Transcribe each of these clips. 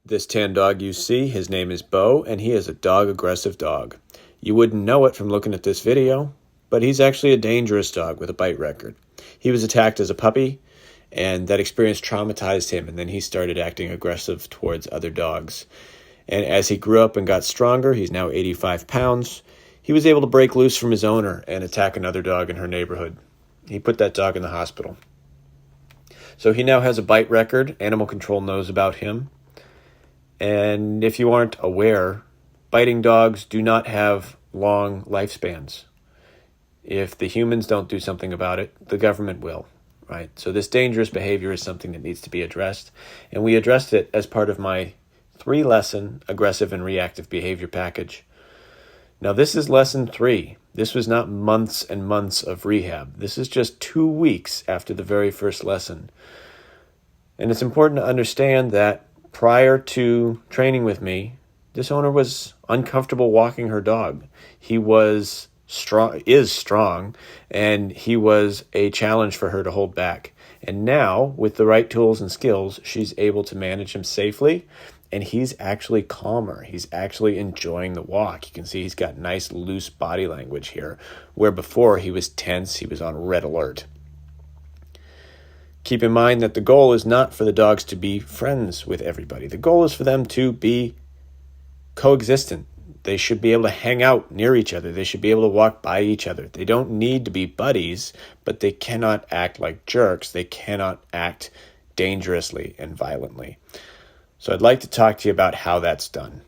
This tan dog you see, his name is Beau, and he is a dog-aggressive dog. You wouldn't know it from looking at this video, but he's actually a dangerous dog with a bite record. He was attacked as a puppy, and that experience traumatized him, and then he started acting aggressive towards other dogs. And as he grew up and got stronger, he's now 85 pounds, he was able to break loose from his owner and attack another dog in her neighborhood. He put that dog in the hospital. So he now has a bite record. Animal control knows about him. And if you aren't aware, biting dogs do not have long lifespans. If the humans don't do something about it, the government will, right? So this dangerous behavior is something that needs to be addressed. And we addressed it as part of my 3-lesson aggressive and reactive behavior package. Now this is lesson 3. This was not months and months of rehab. This is just 2 weeks after the very first lesson. And it's important to understand that prior to training with me, this owner was uncomfortable walking her dog. He was strong, and he was a challenge for her to hold back. And now, with the right tools and skills, she's able to manage him safely, and he's actually calmer. He's actually enjoying the walk. You can see he's got nice, loose body language here, where before he was tense, he was on red alert. Keep in mind that the goal is not for the dogs to be friends with everybody. The goal is for them to be coexistent. They should be able to hang out near each other. They should be able to walk by each other. They don't need to be buddies, but they cannot act like jerks. They cannot act dangerously and violently. So I'd like to talk to you about how that's done.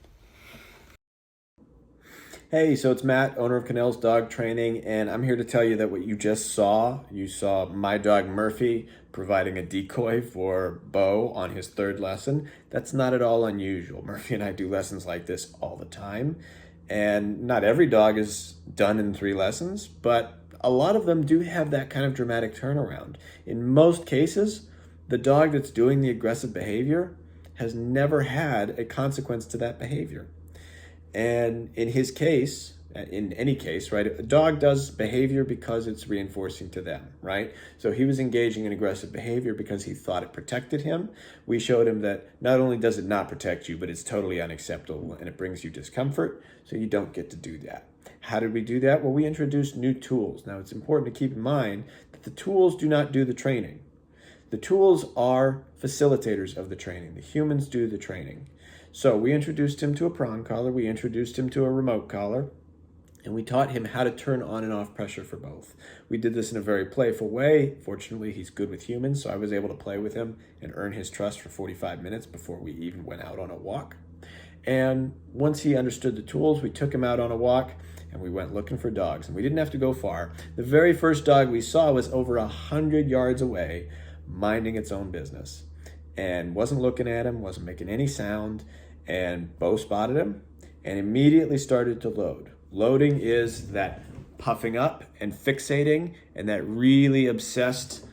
Hey, so it's Matt, owner of Cannell's Dog Training, and I'm here to tell you that what you just saw, you saw my dog Murphy providing a decoy for Beau on his 3rd lesson. That's not at all unusual. Murphy and I do lessons like this all the time, and not every dog is done in 3 lessons, but a lot of them do have that kind of dramatic turnaround. In most cases, the dog that's doing the aggressive behavior has never had a consequence to that behavior. And in his case, in any case, right, a dog does behavior because it's reinforcing to them, right? So he was engaging in aggressive behavior because he thought it protected him. We showed him that not only does it not protect you, but it's totally unacceptable and it brings you discomfort, so you don't get to do that. How did we do that? Well, we introduced new tools. Now, it's important to keep in mind that the tools do not do the training. The tools are facilitators of the training. The humans do the training. So we introduced him to a prong collar, we introduced him to a remote collar, and we taught him how to turn on and off pressure for both. We did this in a very playful way. Fortunately, he's good with humans, so I was able to play with him and earn his trust for 45 minutes before we even went out on a walk. And once he understood the tools, we took him out on a walk and we went looking for dogs, and we didn't have to go far. The very first dog we saw was over 100 yards away, minding its own business, and wasn't looking at him, wasn't making any sound. And Beau spotted him and immediately started to load. Loading is that puffing up and fixating and that really obsessed,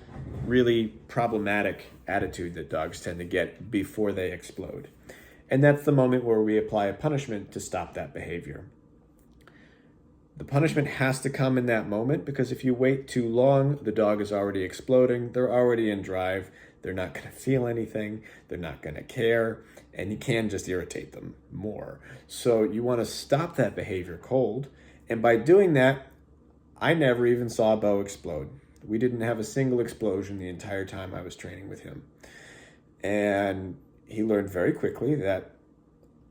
really problematic attitude that dogs tend to get before they explode. And that's the moment where we apply a punishment to stop that behavior. The punishment has to come in that moment, because if you wait too long, the dog is already exploding. They're already in drive. They're not going to feel anything. They're not going to care. And you can just irritate them more. So you want to stop that behavior cold. And by doing that, I never even saw Beau explode. We didn't have a single explosion the entire time I was training with him. And he learned very quickly that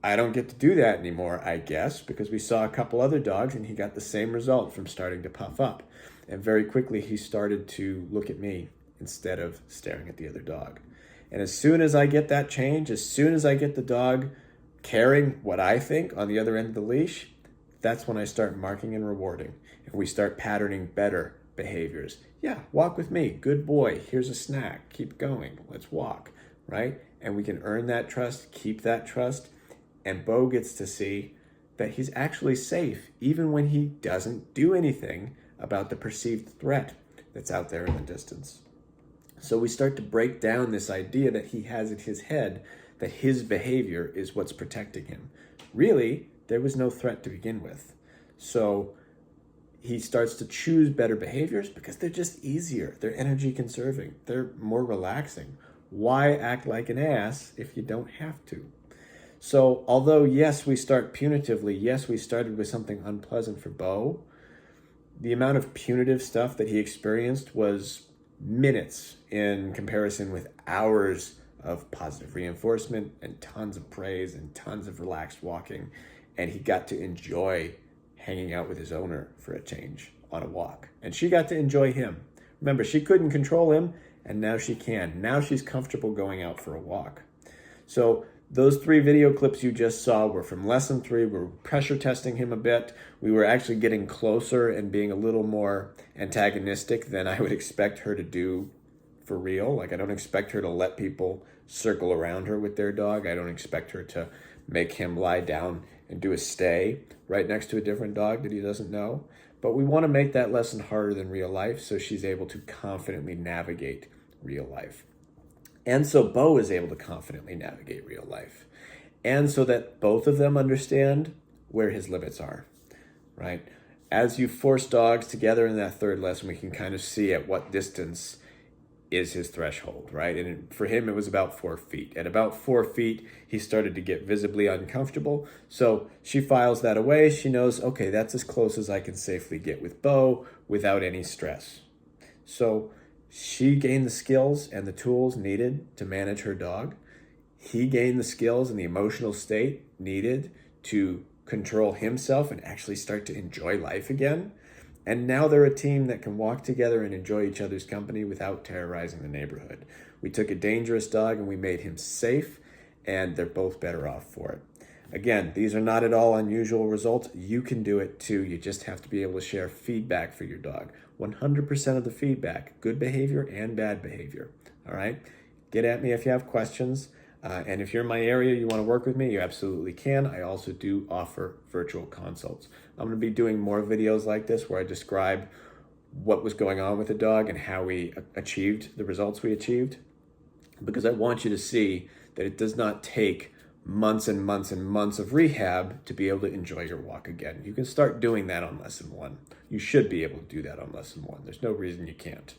I don't get to do that anymore, I guess, because we saw a couple other dogs and he got the same result from starting to puff up. And very quickly he started to look at me instead of staring at the other dog. And as soon as I get that change, as soon as I get the dog caring what I think on the other end of the leash, that's when I start marking and rewarding. And we start patterning better behaviors. Yeah, walk with me, good boy, here's a snack, keep going, let's walk, right? And we can earn that trust, keep that trust, and Beau gets to see that he's actually safe even when he doesn't do anything about the perceived threat that's out there in the distance. So we start to break down this idea that he has in his head that his behavior is what's protecting him. Really, there was no threat to begin with. So he starts to choose better behaviors because they're just easier. They're energy conserving. They're more relaxing. Why act like an ass if you don't have to? So although, yes, we start punitively, yes, we started with something unpleasant for Beau, the amount of punitive stuff that he experienced was minutes in comparison with hours of positive reinforcement and tons of praise and tons of relaxed walking. And he got to enjoy hanging out with his owner for a change on a walk. And she got to enjoy him. Remember, she couldn't control him, and now she can. Now she's comfortable going out for a walk. So those 3 video clips you just saw were from lesson 3. We were pressure testing him a bit. We were actually getting closer and being a little more antagonistic than I would expect her to do for real. Like, I don't expect her to let people circle around her with their dog. I don't expect her to make him lie down and do a stay right next to a different dog that he doesn't know. But we want to make that lesson harder than real life so she's able to confidently navigate real life. And so Beau is able to confidently navigate real life. And so that both of them understand where his limits are, right? As you force dogs together in that 3rd lesson, we can kind of see at what distance is his threshold, right? And for him, it was about 4 feet. At about 4 feet, he started to get visibly uncomfortable. So she files that away. She knows, okay, that's as close as I can safely get with Beau without any stress. So she gained the skills and the tools needed to manage her dog. He gained the skills and the emotional state needed to control himself and actually start to enjoy life again. And now they're a team that can walk together and enjoy each other's company without terrorizing the neighborhood. We took a dangerous dog and we made him safe, and they're both better off for it. Again, these are not at all unusual results. You can do it too. You just have to be able to share feedback for your dog. 100% of the feedback, good behavior and bad behavior. All right? Get at me if you have questions. And if you're in my area, you want to work with me, you absolutely can. I also do offer virtual consults. I'm going to be doing more videos like this where I describe what was going on with the dog and how we achieved the results we achieved. Because I want you to see that it does not take months and months and months of rehab to be able to enjoy your walk again. You can start doing that on lesson 1. You should be able to do that on lesson 1. There's no reason you can't.